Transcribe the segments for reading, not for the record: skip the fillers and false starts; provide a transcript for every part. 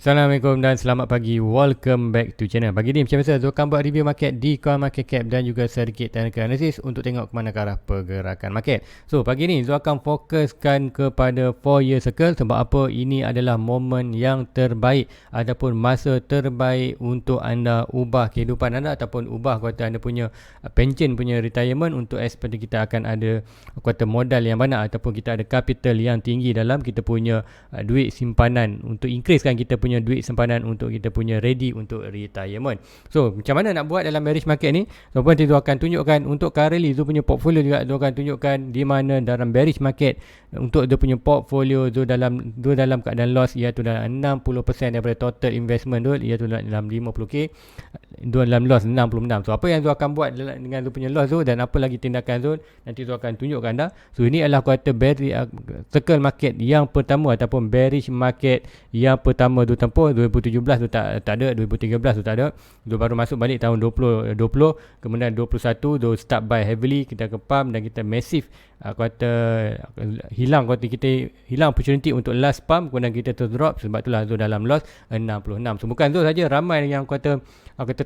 Assalamualaikum dan selamat pagi. Welcome back to channel. Pagi ni macam biasa Zul akan buat review market di Coin Market Cap dan juga sedikit technical analysis untuk tengok ke mana ke arah pergerakan market. So pagi ni Zul akan fokuskan kepada 4-year circle sebab apa ini adalah momen yang terbaik ataupun masa terbaik untuk anda ubah kehidupan anda ataupun ubah kuota anda punya pension punya retirement untuk seperti kita akan ada kuota modal yang banyak ataupun kita ada capital yang tinggi dalam kita punya duit simpanan untuk increasekan kita punya duit simpanan untuk kita punya ready untuk retirement. So macam mana nak buat dalam bearish market ni? So nanti tu akan tunjukkan untuk currently Zul punya portfolio juga tu akan tunjukkan di mana dalam bearish market untuk dia punya portfolio Zul dalam keadaan loss iaitu dalam 60% daripada total investment tu iaitu dalam 50k, Zul dalam loss 66. So apa yang Zul akan buat dengan Zul punya loss tu dan apa lagi tindakan Zul nanti Zul akan tunjukkan anda. So ini adalah kuartal bearish circle market yang pertama ataupun bearish market yang pertama tu tempoh 2017 tu tak ada, 2013 tu tak ada. Dia baru masuk balik tahun 2020, kemudian 21 tu start buy heavily, kita ke pump dan kita massive hilang opportunity untuk last pump, kemudian kita drop sebab itulah tu dalam loss 66. So bukan tu saja, ramai yang kata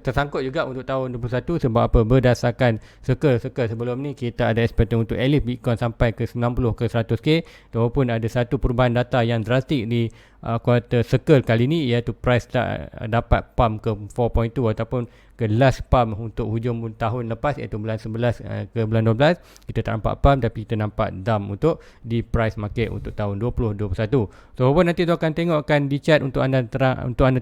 tersangkut juga untuk tahun 21 sebab apa? Berdasarkan circle sebelum ni kita ada expectation untuk at least Bitcoin sampai ke 90 ke 100k walaupun ada satu perubahan data yang drastik di kuartal circle kali ni iaitu price tak dapat pump ke 4.2 ataupun ke last pump untuk hujung tahun lepas iaitu bulan 11 ke bulan 12 kita tak nampak pump tapi kita nampak dump untuk di price market untuk tahun 2021. So apa nanti tu akan tengokkan di chart untuk anda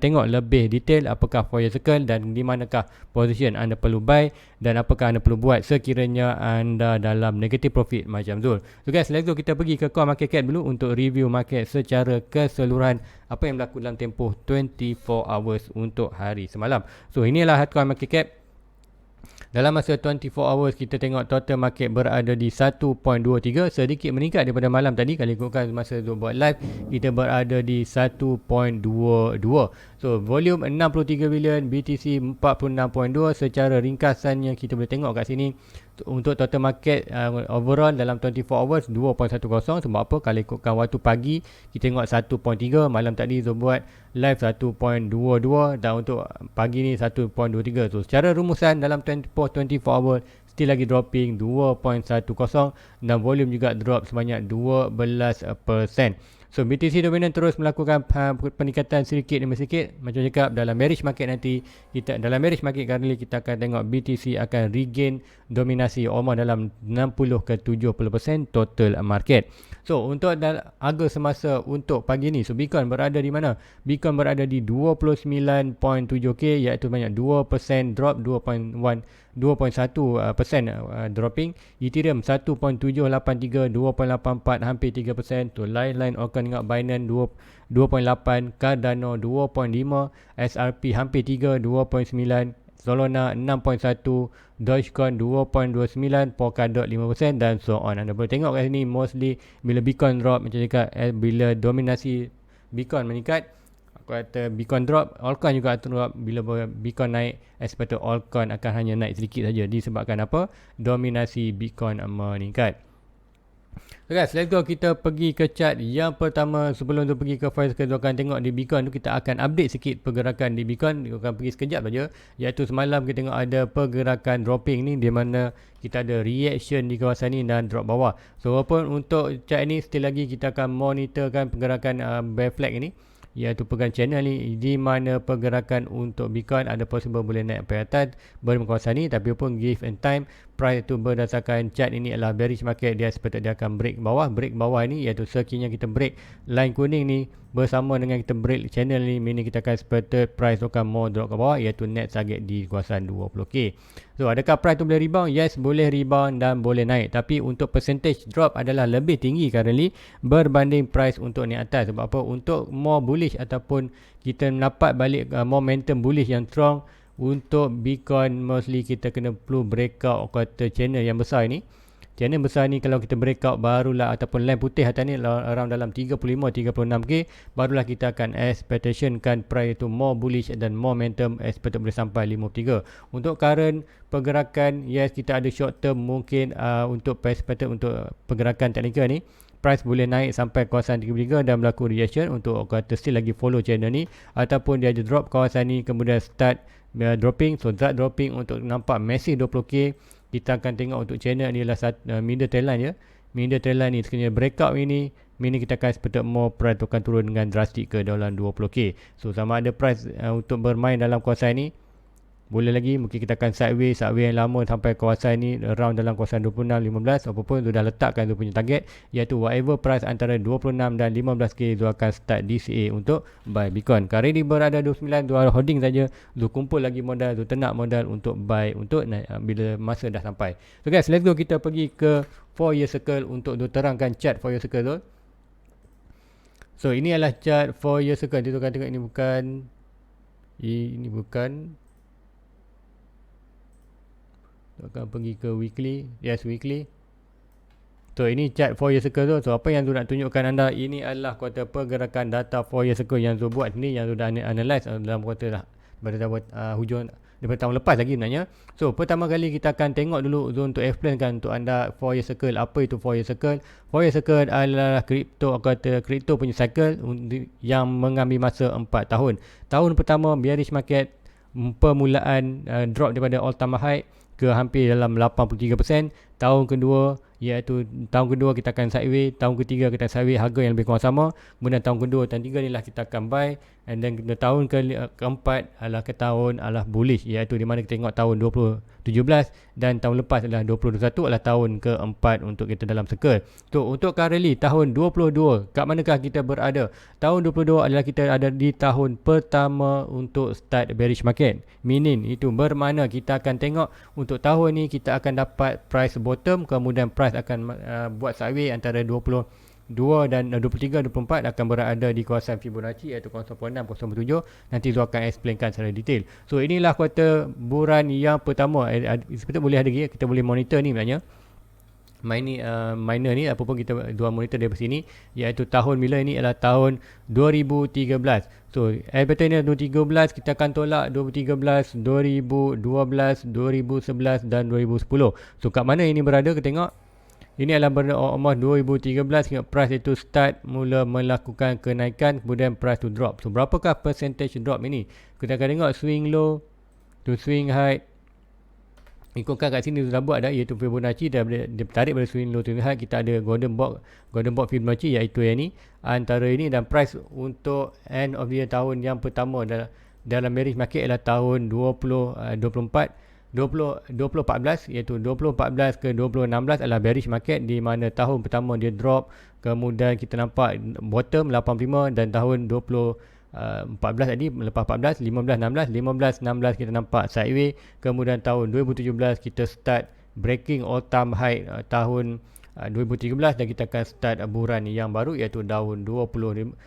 tengok lebih detail apakah 4-year circle dan di manakah position anda perlu buy dan apakah anda perlu buat sekiranya anda dalam negative profit macam Zul. So guys, let's go kita pergi ke Coin Market Cap dulu untuk review market secara keseluruhan apa yang berlaku dalam tempoh 24 hours untuk hari semalam. So inilah Coin Market Cap. Dalam masa 24 hours kita tengok total market berada di 1.23, sedikit meningkat daripada malam tadi. Kalau ikutkan masa tu buat live kita berada di 1.22. So volume 63 bilion, BTC 46.2. Secara ringkasannya kita boleh tengok kat sini untuk total market overall dalam 24 hours 2.10. Sebab apa? Kalau ikutkan waktu pagi kita tengok 1.3, malam tadi Zul buat live 1.22 dan untuk pagi ni 1.23. So secara rumusan dalam 24 hours still lagi dropping 2.10 dan volume juga drop sebanyak 12%. So BTC dominant terus melakukan peningkatan sedikit demi sedikit. Macam cakap dalam bearish market nanti dalam bearish market currently kita akan tengok BTC akan regain dominasi almost dalam 60 ke 70% total market. So untuk harga semasa untuk pagi ni, so Bitcoin berada di mana? Bitcoin berada di 29.7k iaitu banyak 2% drop, 2.1% dropping. Ethereum 1.783, 2.84, hampir 3%. Tu lain-lain akan tengok Binance 2.8, Cardano 2.5, SRP hampir 3, 2.9, Solana 6.1, Dogecoin 2.29, Polkadot 5% dan so on. Anda boleh tengok kat sini mostly bila Bitcoin drop macam cakap bila dominasi Bitcoin meningkat, kata Bitcoin drop, altcoin juga drop. Bila Bitcoin naik, expected altcoin akan hanya naik sedikit saja disebabkan apa? Dominasi Bitcoin meningkat. So guys, let's go kita pergi ke chart yang pertama. Sebelum tu pergi ke file kita akan tengok di Bitcoin tu, kita akan update sikit pergerakan di Bitcoin. Kita akan pergi sekejap saja, iaitu semalam kita tengok ada pergerakan dropping ni di mana kita ada reaction di kawasan ni dan drop bawah. So walaupun untuk chart ni still lagi kita akan monitorkan pergerakan bear flag ini, iaitu pegang channel ni di mana pergerakan untuk Bitcoin ada possible boleh naik ke atas berada kawasan ni, tapi pun give and time price itu berdasarkan chart ini adalah bearish market, dia seperti dia akan break bawah ni, iaitu sekiranya kita break line kuning ni bersama dengan kita break channel ni, meaning kita akan expected price akan more drop ke bawah iaitu net target di kawasan 20k. So adakah price tu boleh rebound? Yes, boleh rebound dan boleh naik, tapi untuk percentage drop adalah lebih tinggi currently berbanding price untuk naik atas. Sebab apa? Untuk more bullish ataupun kita dapat balik momentum bullish yang strong untuk Bitcoin, mostly kita kena perlu breakout kata channel yang besar ini. Channel besar ni kalau kita breakout barulah, ataupun line putih atas ni around dalam 35-36k, barulah kita akan expectation kan price itu more bullish dan momentum expected boleh sampai 53. Untuk current pergerakan, yes kita ada short term mungkin untuk expected untuk pergerakan teknikal ni price boleh naik sampai kawasan 33 dan berlaku rejection untuk kata still lagi follow channel ni, ataupun dia drop kawasan ni kemudian start dropping. So start dropping untuk nampak massive 20k, kita akan tengok untuk channel ni adalah middle trend line ya. Middle trend line ni sekiranya breakout ini, meaning kita akan expect more price akan turun dengan drastik ke dalam 20k. So sama ada price untuk bermain dalam kawasan ni, boleh lagi mungkin kita akan sideways yang lama sampai kawasan ni around dalam kawasan 26-15, apapun sudah letakkan tu punya target, iaitu whatever price antara 26 dan 15k tu akan start DCA untuk buy Bitcoin. Kali ni berada 29, tu holding saja, tu kumpul lagi modal, tu tenak modal untuk buy untuk naik bila masa dah sampai. So guys, let's go, kita pergi ke 4 year circle untuk tu terangkan chart 4 year circle tu. So ini adalah chart 4 year circle. Dia tu akan tengok ini bukan akan pergi ke weekly. Yes, weekly. So ini chart 4 year circle tu. So apa yang tu nak tunjukkan anda, ini adalah kuota pergerakan data 4 year circle yang tu buat ni, yang tu dah analyze dalam kuota dah pada hujung daripada tahun lepas lagi sebenarnya. So pertama kali kita akan tengok dulu untuk explainkan untuk anda 4 year circle. Apa itu 4 year circle? 4 year circle adalah crypto punya cycle yang mengambil masa 4 tahun. Tahun pertama bearish market, permulaan drop daripada all time high ke hampir dalam 83%. Tahun kedua, iaitu tahun kedua kita akan sideways, tahun ketiga kita sideways, harga yang lebih kurang sama. Kemudian tahun kedua dan tiga ni lah kita akan buy, and then tahun keempat adalah tahun bullish, iaitu di mana kita tengok tahun 2017 dan tahun lepas adalah 2021 adalah tahun keempat untuk kita dalam circle. So untuk currently tahun 22, kat manakah kita berada? Tahun 22 adalah kita ada di tahun pertama untuk start bearish market, meaning itu bermakna kita akan tengok untuk tahun ni kita akan dapat price bottom, kemudian price akan buat sideways antara 22 dan 23, 24 akan berada di kawasan Fibonacci iaitu 0.6, 0.7. Nanti tu akan explainkan secara detail. So inilah kuartal bulan yang pertama. Seperti boleh ada lagi, kita boleh monitor ni sebenarnya. Miner ni apapun kita dua monitor dari sini, iaitu tahun bila ini adalah tahun 2013. So pattern ni 2013, kita akan tolak 2013, 2012, 2011 dan 2010. So kat mana ini berada, kita tengok ini adalah berada almost 2013 hingga price itu start mula melakukan kenaikan, kemudian price to drop. So berapakah percentage drop ini? Kita akan tengok swing low to swing high. Ikutkan kat sini sudah buat dah, iaitu Fibonacci dia tarik pada swing low to swing high. Kita ada golden box Fibonacci, iaitu yang ni antara ini, dan price untuk end of the year tahun yang pertama dalam bearish market adalah tahun 2014, iaitu 2014 ke 2016 adalah bearish market, di mana tahun pertama dia drop, kemudian kita nampak bottom 85, dan tahun 14 tadi, lepas 14, 15, 16 kita nampak sideways, kemudian tahun 2017 kita start breaking all time high tahun 2013, dan kita akan start bulan yang baru iaitu tahun 2017,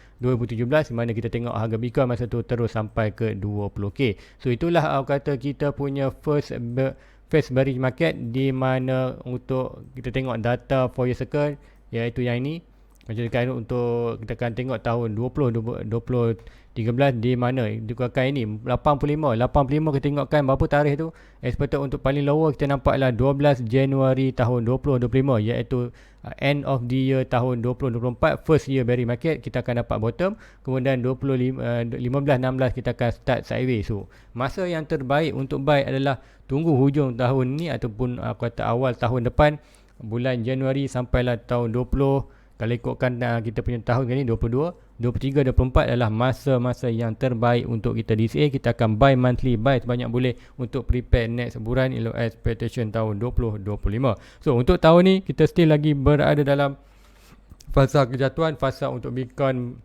di mana kita tengok harga Bitcoin masa tu terus sampai ke 20k. So itulah kata kita punya first bearish market, di mana untuk kita tengok data 4 year circle iaitu yang ini. Macam dekat untuk kita akan tengok tahun 2013 di mana dikeluarkan ini 85 kita tengokkan berapa tarikh tu expected untuk paling lower kita nampak lah 12 Januari tahun 2025, iaitu end of the year tahun 2024, first year bearish market, kita akan dapat bottom, kemudian 15-16 kita akan start sideways. So masa yang terbaik untuk buy adalah tunggu hujung tahun ni ataupun kata awal tahun depan, bulan Januari sampailah tahun 20. Kalau ikutkan kita punya tahun ni 22, 23, 24 adalah masa-masa yang terbaik untuk kita DCA. Kita akan buy monthly, buy sebanyak boleh untuk prepare next bulan elok expectation tahun 2025. So untuk tahun ni kita still lagi berada dalam fasa kejatuhan, fasa untuk Bitcoin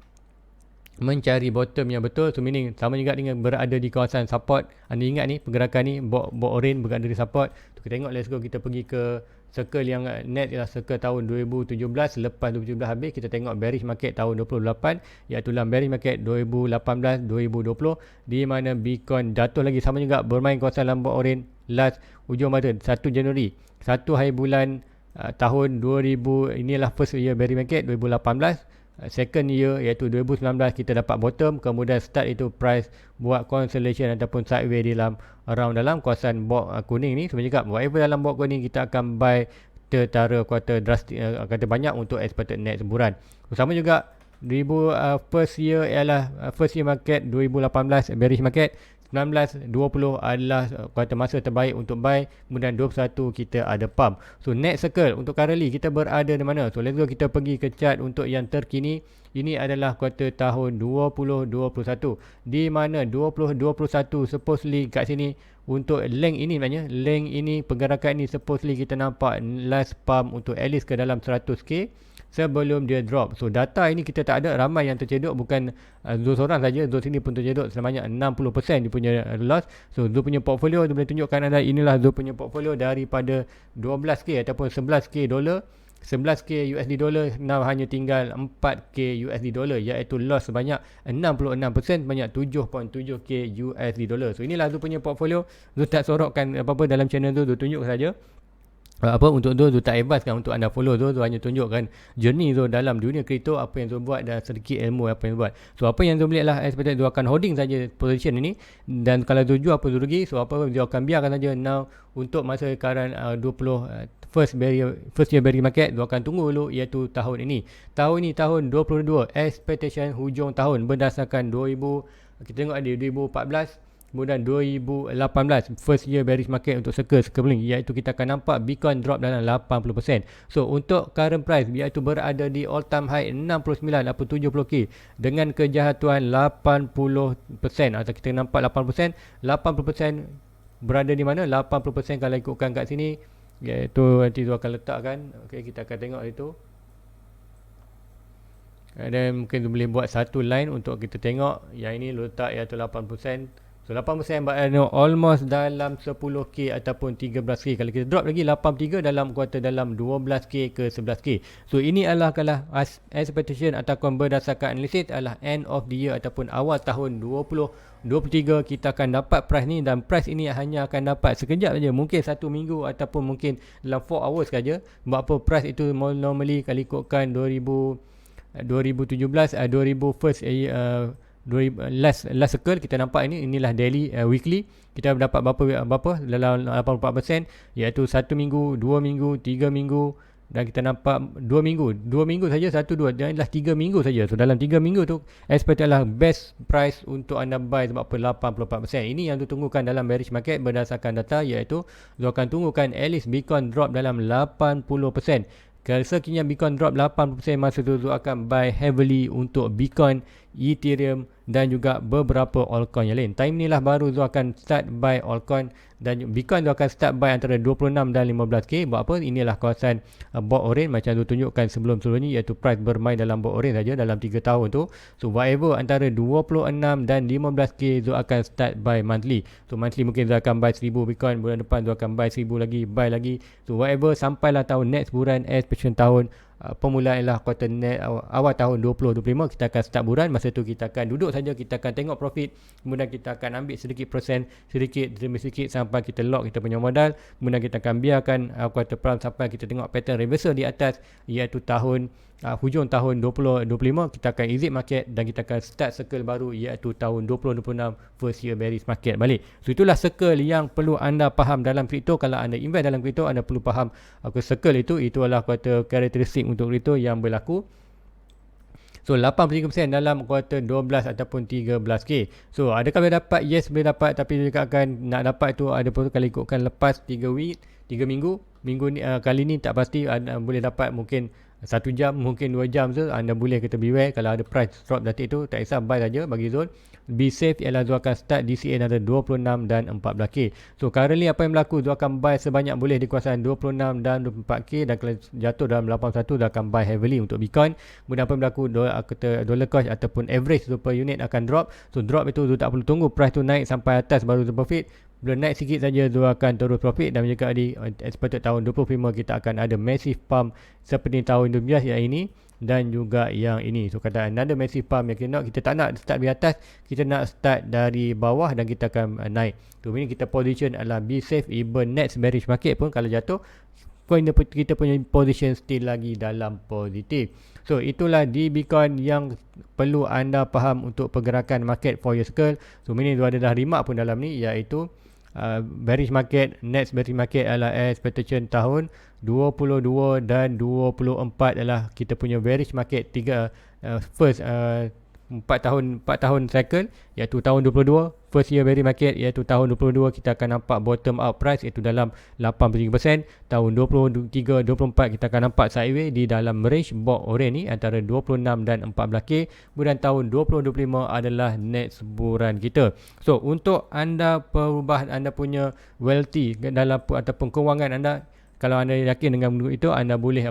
mencari bottom yang betul. So meaning sama juga dengan berada di kawasan support. Anda ingat ni pergerakan ni bot orange berada di support. So, kita tengok, let's go, kita pergi ke circle yang net ialah circle tahun 2017. Lepas 2017 habis, kita tengok bearish market tahun 2028, iaitu dalam bearish market 2018, 2020, di mana Bitcoin jatuh lagi, sama juga bermain kawasan lambat orange last hujung pada 1 Januari, 1 hari bulan tahun 2000. Inilah first year bearish market 2018. Second year iaitu 2019 kita dapat bottom, kemudian start itu price buat consolidation ataupun sideways dalam around dalam kawasan box kuning ni. Sebenarnya whatever dalam box kuning kita akan buy tertara kuartal drastik, kata banyak untuk expected net sebulan. Sama juga first year ialah first year market 2018 bearish market, 19, 20 adalah kuartal masa terbaik untuk buy, kemudian 21 kita ada pump. So next circle untuk currently kita berada di mana? So let's go kita pergi ke chart untuk yang terkini. Ini adalah kuartal tahun 2021, di mana 2021 supposedly kat sini untuk length ini, maknanya length ini, pergerakan ini supposedly kita nampak last pump untuk at least ke dalam 100k sebelum dia drop. So data ini kita tak ada, ramai yang tercedok, bukan Zul seorang saja, Zul sini pun tercedok sebanyak 60% dia punya loss. So Zul punya portfolio dia boleh tunjukkan anda, inilah Zul punya portfolio daripada 12k ataupun 11k dolar, 11k USD dollar, now hanya tinggal 4k USD dollar, iaitu loss sebanyak 66%, sebanyak 7.7k USD dollar. So inilah Zul punya portfolio. Zul tak sorokkan apa-apa dalam channel tu, Zul tunjuk saja untuk Zul tak advance kan untuk anda follow Zul hanya tunjukkan journey Zul dalam dunia kripto, apa yang Zul buat dan sedikit ilmu apa yang Zul buat. So apa yang Zul beli lah expected Zul akan holding saja position ini, dan kalau Zul jual apa Zul rugi, so apa Zul akan biarkan saja now untuk masa sekarang 20 first year bearish market. Zul akan tunggu dulu, iaitu tahun ini. Tahun 2022, expectation hujung tahun berdasarkan 2000, kita tengok ada 2014, kemudian 2018 first year bearish market untuk circle bling, iaitu kita akan nampak Bitcoin drop dalam 80%. So untuk current price iaitu berada di all time high 69 atau 70k dengan kejahatuan 80%, atau kita nampak 80% berada di mana? 80% kalau ikutkan kat sini, iaitu nanti tu akan letakkan. Okey, kita akan tengok itu. Dan mungkin tu boleh buat satu line untuk kita tengok. Yang ini letak iaitu 8%. So 8% almost dalam 10k ataupun 13k. Kalau kita drop lagi 83 dalam kuartal dalam 12k ke 11k. So ini adalah kalau expectation ataupun berdasarkan analisis adalah end of the year ataupun awal tahun 2023 kita akan dapat price ni, dan price ini hanya akan dapat sekejap saja, mungkin 1 minggu ataupun mungkin dalam 4 hours saja. Sebab apa, price itu normally kalau ikutkan 2017 first last circle kita nampak inilah daily, weekly kita dapat berapa dalam 84%, iaitu 1 minggu, 2 minggu, 3 minggu, dan kita nampak 2 minggu saja, 1, 2, dan adalah 3 minggu saja. So dalam 3 minggu tu expect adalah best price untuk anda buy. Sebab apa? 84%. Ini yang ditunggukan dalam bearish market berdasarkan data, iaitu you akan tunggukan at least Bitcoin drop dalam 80%. Kalau sekiranya Bitcoin drop 80%, masa tu akan buy heavily untuk Bitcoin, Ethereum dan juga beberapa altcoin yang lain. Time ni lah baru Zul akan start buy altcoin, dan Bitcoin Zul akan start buy antara 26 dan 15k. Buat apa? Inilah kawasan board orange macam Zul tunjukkan sebelum ni, iaitu price bermain dalam board orange saja dalam 3 tahun tu. So whatever antara 26 dan 15k Zul akan start buy monthly. So monthly mungkin Zul akan buy 1000 Bitcoin, bulan depan Zul akan buy 1000 lagi, buy lagi. So whatever sampailah tahun next bulan, especially tahun permulaan ialah kuartal net awal tahun 2025 kita akan start bulan. Masa tu kita akan duduk saja, kita akan tengok profit, kemudian kita akan ambil sedikit persen, sedikit demi sedikit sampai kita lock kita punya modal. Kemudian kita akan biarkan kuartal perang sampai kita tengok pattern reversal di atas, iaitu tahun hujung tahun 2025 kita akan exit market dan kita akan start circle baru, iaitu tahun 2026 first year bearish market balik. So itulah circle yang perlu anda faham dalam kripto. Kalau anda invest dalam kripto, anda perlu faham circle itu adalah kuartal karakteristik untuk kripto yang berlaku. So 83% dalam kuartal 12 ataupun 13k. So adakah boleh dapat? Yes, boleh dapat, tapi juga akan nak dapat tu ada pun kalau ikutkan lepas 3 minggu ni, kali ni tak pasti anda boleh dapat, mungkin 1 jam, mungkin 2 jam je. Anda boleh kita beware kalau ada price drop detik tu, tak kisah, buy saja. Bagi Zul be safe ialah Zul akan start DCA antara 26 dan 14k. So currently apa yang berlaku, Zul akan buy sebanyak boleh di kawasan 26 dan 24k, dan kalau jatuh dalam 81 Zul akan buy heavily untuk Bitcoin. Kemudian apa yang berlaku, dollar cost ataupun average Zul per unit akan drop. So drop itu Zul tak perlu tunggu price tu naik sampai atas baru Zul profit. Bila naik sikit saja Zul akan terus profit. Dan juga di expected tahun 2025 kita akan ada massive pump seperti tahun 2012 yang ini dan juga yang ini. So kata another massive pump yang kita tak nak start di atas, kita nak start dari bawah dan kita akan naik. So ini kita position adalah be safe, even next bearish market pun kalau jatuh, kita punya position still lagi dalam positif. So itulah di Bitcoin yang perlu anda faham untuk pergerakan market for your circle. So ini ada dah remark pun dalam ni, iaitu bearish market, next bearish market adalah expectation tahun 22 dan 24 adalah kita punya bearish market first 4 tahun cycle, iaitu tahun 22 first year bearish market, iaitu tahun 22 kita akan nampak bottom out price iaitu dalam 83%. Tahun 23 24 kita akan nampak sideways di dalam range box orange ni antara 26 dan 14k. Kemudian tahun 2025 adalah next buran kita. So untuk anda perubahan anda punya wealthy dalam ataupun kewangan anda, kalau anda yakin dengan benda itu, anda boleh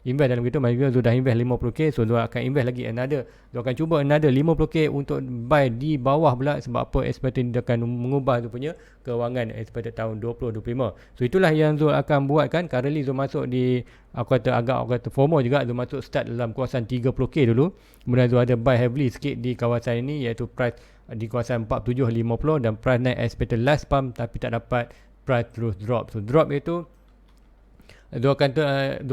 invest dalam itu. Maksudnya sudah invest 50k, so dia akan invest lagi dia akan cuba another 50k untuk buy di bawah pula. Sebab apa? Expected dia akan mengubah tu punya kewangan expected tahun 2025. So itulah yang Zul akan buatkan. Currently Zul masuk di agak FOMO juga. Zul masuk start dalam kawasan 30k dulu. Kemudian Zul ada buy heavily sikit di kawasan ini, iaitu price di kawasan 47.50 dan price naik expected last pump tapi tak dapat, price terus drop. So drop itu dua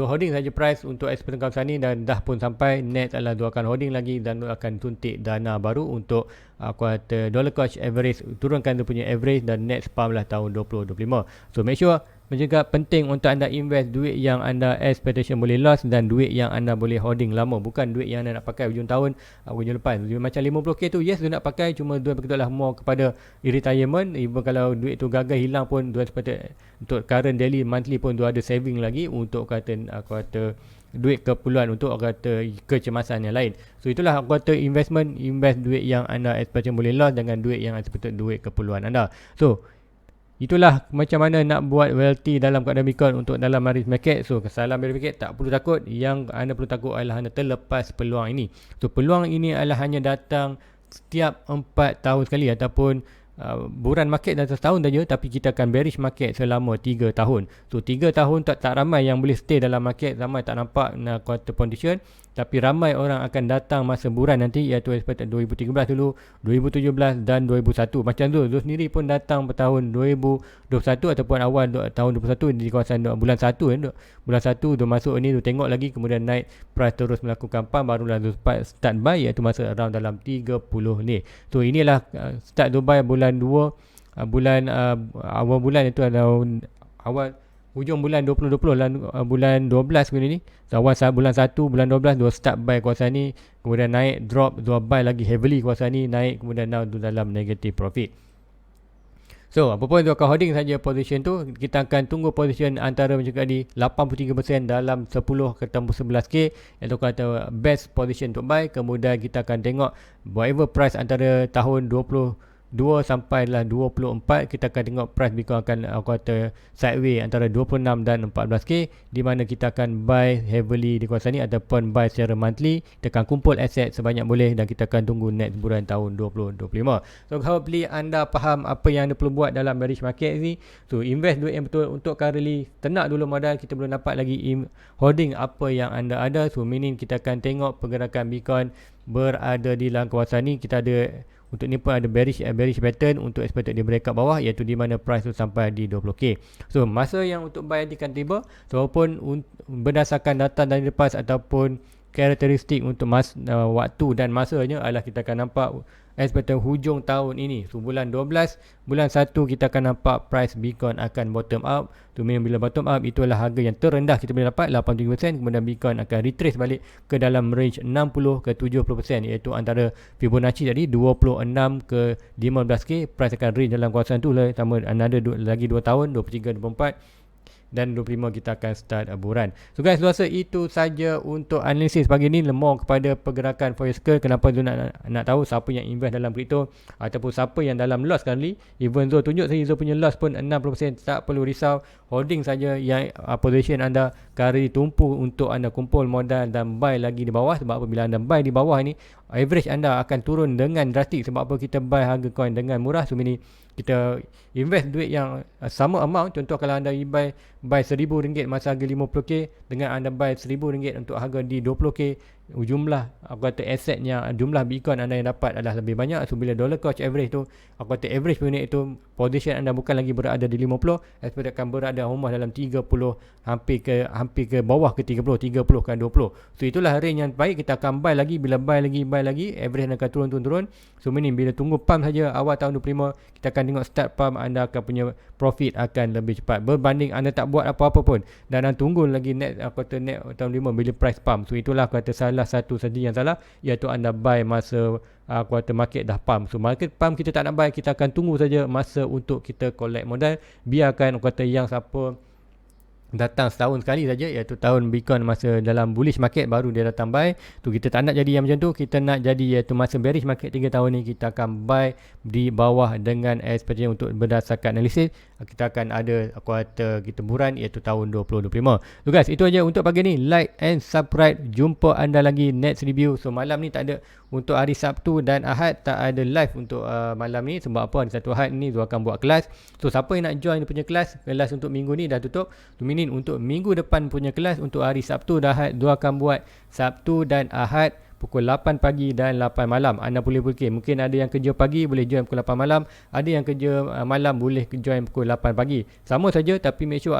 holding saja price untuk eksperimen kawasan ni dan dah pun sampai. Next adalah dua akan holding lagi dan dua akan suntik dana baru untuk dollar cost average, turunkan dia punya average dan next pump lah tahun 2025. So make sure juga penting untuk anda invest duit yang anda expectation boleh loss dan duit yang anda boleh holding lama, bukan duit yang anda nak pakai hujung tahun, hujung lepas. Macam 50k tu yes dia nak pakai, cuma duit betul lah more kepada retirement. Even kalau duit tu gagal hilang pun duit seperti untuk current daily monthly pun dia ada saving lagi untuk kata duit keperluan untuk kecemasan yang lain. So itulah investment, invest duit yang anda expectation boleh loss dengan duit yang seperti duit keperluan anda. So itulah macam mana nak buat wealthy dalam keadaan Bitcoin untuk dalam bearish market. So kesalahan bearish market tak perlu takut. Yang anda perlu takut adalah anda terlepas peluang ini. So peluang ini adalah hanya datang setiap 4 tahun sekali ataupun buran market dah setahun saja, tapi kita akan bearish market selama 3 tahun. So 3 tahun tak ramai yang boleh stay dalam market, ramai tak nampak quarter condition, tapi ramai orang akan datang masa buran nanti, iaitu expected 2013 dulu, 2017 dan 2001. Macam tu sendiri pun datang pada tahun 2021 ataupun awal tahun 2021 di kawasan bulan 1 bulan 1 tu masuk ni, tu tengok lagi, kemudian naik price terus melakukan pump, barulah tu start buy, iaitu masa around dalam 30 ni. So inilah start Dubai bulan 2 awal bulan itu adalah awal hujung bulan 2020 bulan 12 kemudian ni. So, awal bulan 1 bulan 12 dua start buy kawasan ni, kemudian naik drop, dua buy lagi heavily kawasan ni, naik, kemudian now tu dalam negative profit. So apa pun akan holding saja position tu, kita akan tunggu position antara macam tadi 83% dalam 10 ketemu 11k, iaitu kata best position untuk buy. Kemudian kita akan tengok whatever price antara tahun 22 sampai lah 24, kita akan tengok price Bitcoin akan sideways antara 26 dan 14k, di mana kita akan buy heavily di kawasan ni ataupun buy secara monthly. Kita akan kumpul aset sebanyak boleh dan kita akan tunggu next bulan tahun 2025. So hopefully anda faham apa yang anda perlu buat dalam bearish market ni. So invest duit yang betul untuk currently, tenak dulu modal, kita belum dapat lagi holding apa yang anda ada. So meaning kita akan tengok pergerakan Bitcoin berada di dalam kawasan ni. Kita ada untuk ni pun ada bearish pattern untuk expected dia breakout bawah, iaitu di mana price tu sampai di 20k. So masa yang untuk buy nanti akan tiba. So walaupun berdasarkan data dari lepas ataupun karakteristik untuk waktu dan masanya adalah kita akan nampak expected hujung tahun ini. So bulan 12 bulan 1 kita akan nampak price Bitcoin akan bottom up. Tu memang bila bottom up itulah harga yang terendah kita boleh dapat 83%, kemudian Bitcoin akan retrace balik ke dalam range 60 ke 70%, iaitu antara Fibonacci tadi 26 ke 15k. Price akan range dalam kawasan tu lah, sama another lagi 2 tahun 23 24 dan 25 kita akan start buran. So guys, saya rasa itu saja untuk analisis pagi ni, lemah kepada pergerakan Forex. Kenapa tu nak tahu siapa yang invest dalam crypto ataupun siapa yang dalam loss kali. Even Zul tunjuk saya Zul punya loss pun 60%, tak perlu risau. Holding saja yang position anda kari tumpu untuk anda kumpul modal dan buy lagi di bawah. Sebab apabila anda buy di bawah ni, average anda akan turun dengan drastik. Sebab apa? Kita buy harga coin dengan murah. So ini kita invest duit yang sama amount. Contoh kalau anda buy RM1,000 masa harga RM50k, dengan anda buy RM1,000 untuk harga di RM20k, jumlah aku kata asetnya, jumlah Bitcoin anda yang dapat adalah lebih banyak. So bila dollar cost average tu, aku kata average per unit itu, position anda bukan lagi berada di 50, expect akan berada rumah dalam 30, hampir ke bawah ke 30 ke 20. So itulah range yang baik. Kita akan buy lagi, bila buy lagi, average anda akan turun. So meaning bila tunggu pump saja awal tahun 25, kita akan tengok start pump, anda akan punya profit akan lebih cepat berbanding anda tak buat apa-apa pun dan anda tunggu lagi net, aku kata net tahun 5 bila price pump. So itulah aku kata salah satu saja yang salah, iaitu anda buy masa aku kata market dah pump. So market pump kita tak nak buy, kita akan tunggu saja masa untuk kita collect modal. Biarkan aku kata yang siapa datang setahun sekali saja, iaitu tahun Bitcoin masa dalam bullish market baru dia datang buy. Tu kita tak nak jadi yang macam tu. Kita nak jadi iaitu masa bearish market 3 tahun ni kita akan buy di bawah dengan expectation untuk berdasarkan analisis. Kita akan ada aku kata kita buran iaitu tahun 2025. So guys, itu aja untuk pagi ni. Like and subscribe. Jumpa anda lagi next review. So malam ni tak ada untuk hari Sabtu dan Ahad, tak ada live untuk malam ni. Sebab apa? Hari Sabtu Ahad ni Zul akan buat kelas. So siapa yang nak join dia punya kelas untuk minggu ni dah tutup. So meaning untuk minggu depan punya kelas untuk hari Sabtu dan Ahad, Zul akan buat Sabtu dan Ahad pukul 8 pagi dan 8 malam. Anda boleh fikir, mungkin ada yang kerja pagi boleh join pukul 8 malam, ada yang kerja malam boleh join pukul 8 pagi. Sama saja, tapi make sure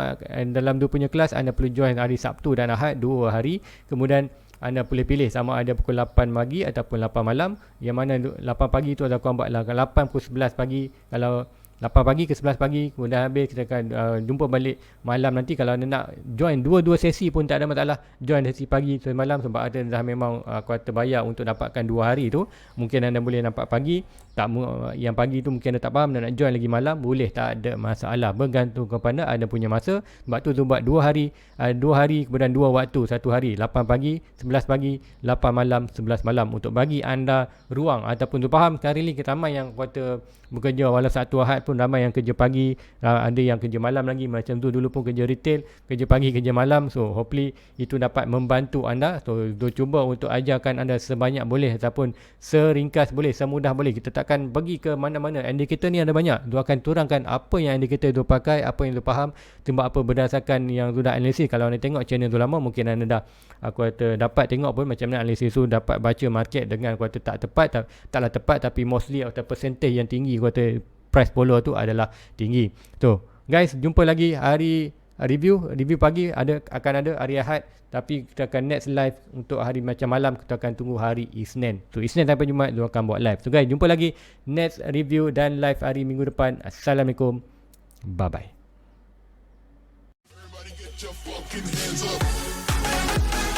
dalam dua punya kelas anda perlu join hari Sabtu dan Ahad, 2 hari. Kemudian anda boleh pilih sama ada pukul 8 pagi ataupun 8 malam. Yang mana 8 pagi tu adalah kurang buat 8 pukul 11 pagi. Kalau 8 pagi ke 11 pagi, kemudian habis kita akan jumpa balik malam nanti. Kalau anda nak join dua-dua sesi pun tak ada masalah. Join sesi pagi atau malam, sebab ada dah memang kuota bayar untuk dapatkan 2 hari tu. Mungkin anda boleh nampak pagi, tak yang pagi tu mungkin anda tak faham dan nak join lagi malam, boleh, tak ada masalah. Bergantung kepada anda punya masa. Sebab tu buat 2 hari, 2 hari kemudian 2 waktu, satu hari 8 pagi, 11 pagi, 8 malam, 11 malam, untuk bagi anda ruang ataupun tu faham. Sekarang ni kita ramai yang kuota bekerja walau Sabtu Ahad pun, ramai yang kerja pagi, ada yang kerja malam lagi. Macam tu dulu pun kerja retail, kerja pagi kerja malam. So hopefully itu dapat membantu anda. So cuba untuk ajarkan anda sebanyak boleh ataupun seringkas boleh, semudah boleh. Kita takkan pergi ke mana-mana. Indikator ni ada banyak, dia akan turunkan apa yang indikator dia pakai, apa yang dia faham, sebab apa berdasarkan yang sudah analisis. Kalau anda tengok channel tu lama, mungkin anda dah aku kata dapat tengok pun macam mana analisis tu, dapat baca market dengan aku kata tak tepat, taklah tepat, tapi mostly atau percentage yang tinggi aku kata price follow tu adalah tinggi. So guys, jumpa lagi hari review pagi akan ada hari Ahad, tapi kita akan next live untuk hari macam malam, kita akan tunggu hari Isnin. So Isnin sampai Jumaat dia akan buat live. So guys, jumpa lagi next review dan live hari minggu depan. Assalamualaikum, bye bye. Everybody get your fucking hands up.